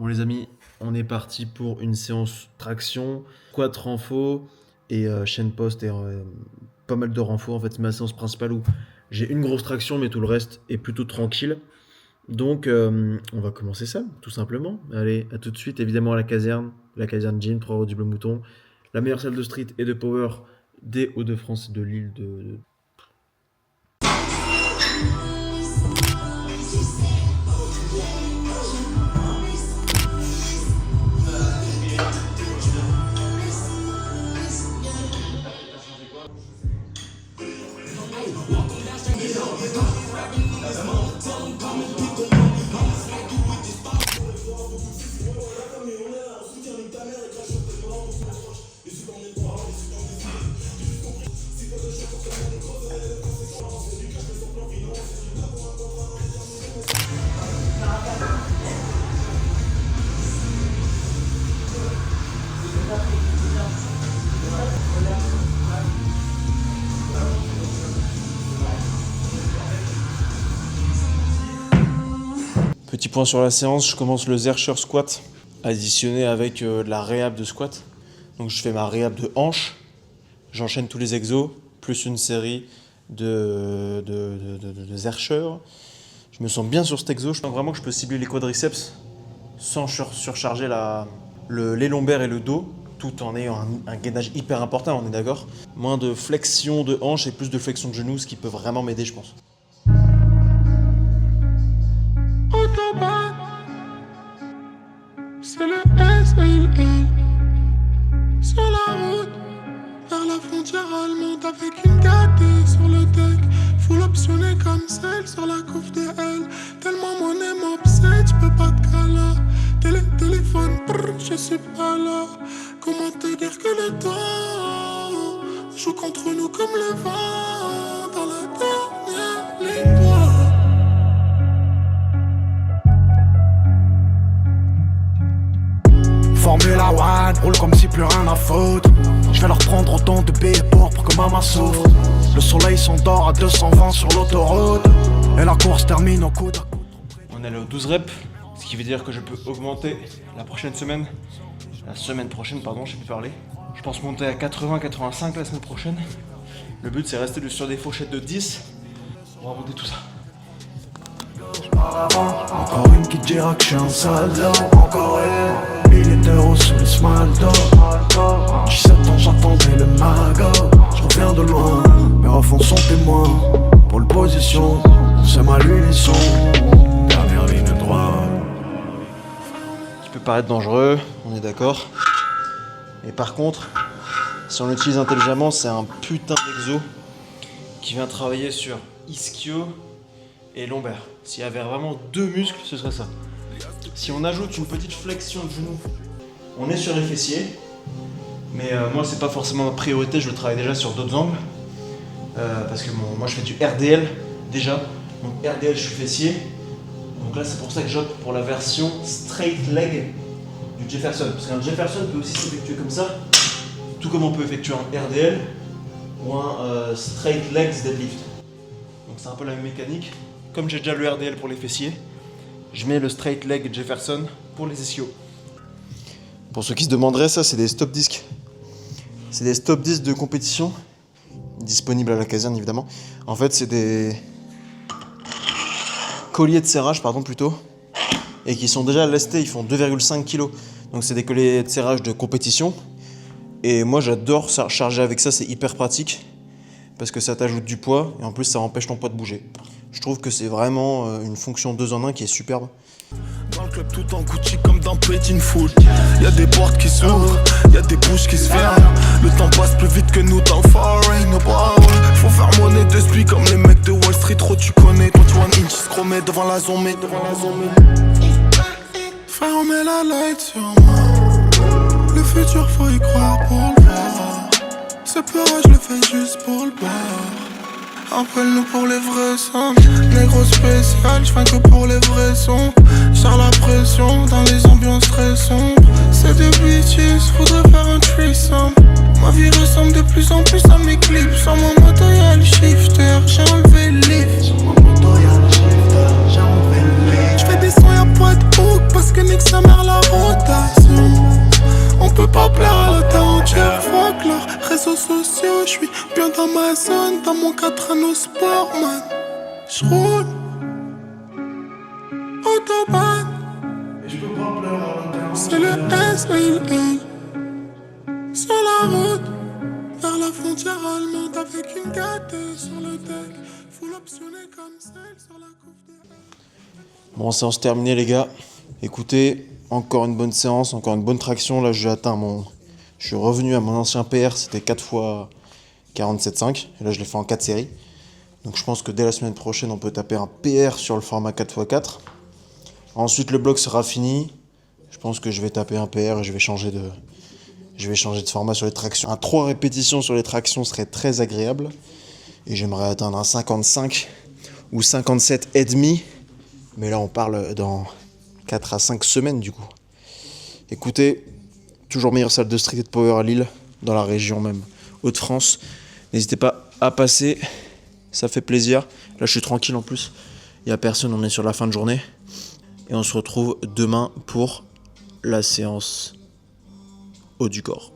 Bon les amis, on est parti pour une séance traction, squat renfo et chaîne post et pas mal de renfo. En fait, c'est ma séance principale où j'ai une grosse traction mais tout le reste est plutôt tranquille. Donc on va commencer ça, tout simplement. Allez, à tout de suite, évidemment à la caserne gym, 3 euros du Bleu Mouton. La meilleure salle de street et de power des Hauts-de-France et de l'île de... Petit point sur la séance, je commence le Zercher squat additionné avec de la réhab de squat. Donc je fais ma réhab de hanche, j'enchaîne tous les exos, plus une série de Zercher. Je me sens bien sur cet exo, je pense vraiment que je peux cibler les quadriceps sans surcharger les lombaires et le dos, tout en ayant un gainage hyper important, on est d'accord. Moins de flexion de hanche et plus de flexion de genoux, ce qui peut vraiment m'aider je pense. C'est le SLL sur la route vers la frontière allemande avec une gâtée sur le deck. Full optionné comme celle sur la couve des L. Tellement mon aime m'obsède, j'peux pas te caler. Téléphone, je suis pas là. Comment te dire que le temps joue contre nous comme le vent dans la dernière ligne droite. Formula One, roule comme si plus rien à foutre. Je vais leur prendre autant de billets pour que maman souffre. Le soleil s'endort à 220 sur l'autoroute. Et la course termine au coude à coude. On est au 12 reps, ce qui veut dire que je peux augmenter la semaine prochaine, pardon, j'ai pu parler. Je pense monter à 80-85 la semaine prochaine. Le but c'est rester sur des fourchettes de 10. On va monter tout ça. Encore une qui dira que je suis un saldo. Encore une, milliers d'euros sous le smalto. 17 ans j'attendais le magot. Je reviens de loin, mes refs sont témoins. Pole position, c'est ma lunisson. Dernière ligne droite. Qui peut paraître dangereux, on est d'accord. Et par contre, si on l'utilise intelligemment, c'est un putain d'exo qui vient travailler sur ischio et lombaire. S'il y avait vraiment deux muscles, ce serait ça. Si on ajoute une petite flexion de genou, on est sur les fessiers. Mais moi, c'est pas forcément ma priorité, je le travaille déjà sur d'autres angles. Parce que moi, je fais du RDL déjà. Donc RDL, je suis fessier. Donc là, c'est pour ça que j'opte pour la version straight leg du Jefferson. Parce qu'un Jefferson peut aussi s'effectuer comme ça, tout comme on peut effectuer un RDL ou un straight legs deadlift. Donc c'est un peu la même mécanique. Comme j'ai déjà le RDL pour les fessiers, je mets le straight leg Jefferson pour les ischios. Pour ceux qui se demanderaient, ça c'est des stop disques. C'est des stop disques de compétition, disponibles à la caserne évidemment. En fait c'est des colliers de serrage plutôt, et qui sont déjà lestés, ils font 2,5 kg. Donc c'est des colliers de serrage de compétition. Et moi j'adore charger avec ça, c'est hyper pratique. Parce que ça t'ajoute du poids, et en plus ça empêche ton poids de bouger. Je trouve que c'est vraiment une fonction 2 en 1 qui est superbe. Dans le club tout en Gucci comme dans Petit Foot. Y'a des portes qui s'ouvrent, y'a des bouches qui se ferment. Le temps passe plus vite que nous dans le foreign. Faut faire monnaie de spi comme les mecs de Wall Street. Trop tu connais, toi tu vois un inch scromé devant la zone. Frère on met la light sur moi. Le futur faut y croire pour le voir. Ce peur je le fais juste pour le boire. Appelle-nous pour les vrais sons. Négro spécial, j'fais que pour les vrais sons. J'sers la pression dans les ambiances très sombres. C'est des bitches, faudrait faire un threesome. Ma vie ressemble de plus en plus à mes clips. Sur mon moto y'a le shifter, j'ai enlevé le lift. Sur mon moto y'a le shifter, j'ai enlevé le lift. J'fais des sons y'a pas de hook parce que nique sa mère là. pas plaire à la terre entière. Fuck leurs réseaux sociaux, j'suis bien dans ma zone, dans mon 4 anneaux sport, man. J'roule autobahn. C'est le SLL. Sur la route, vers la frontière allemande, avec une gâtée sur le deck. Faut l'optionner comme celle sur la coupe de... Bon, séance terminée les gars. Écoutez, encore une bonne séance, encore une bonne traction. Là, je suis revenu à mon ancien PR, c'était 4 fois 47,5. Et là, je l'ai fait en 4 séries. Donc je pense que dès la semaine prochaine, on peut taper un PR sur le format 4x4. Ensuite, le bloc sera fini. Je pense que je vais taper un PR et je vais changer de format sur les tractions. Un 3 répétitions sur les tractions serait très agréable. Et j'aimerais atteindre un 55 ou 57 et demi. Mais là, on parle dans 4 à 5 semaines du coup. Écoutez, toujours meilleure salle de street et de power à Lille, dans la région même Hauts-de-France. N'hésitez pas à passer, ça fait plaisir. Là, je suis tranquille en plus. Il n'y a personne, on est sur la fin de journée. Et on se retrouve demain pour la séance haut du corps.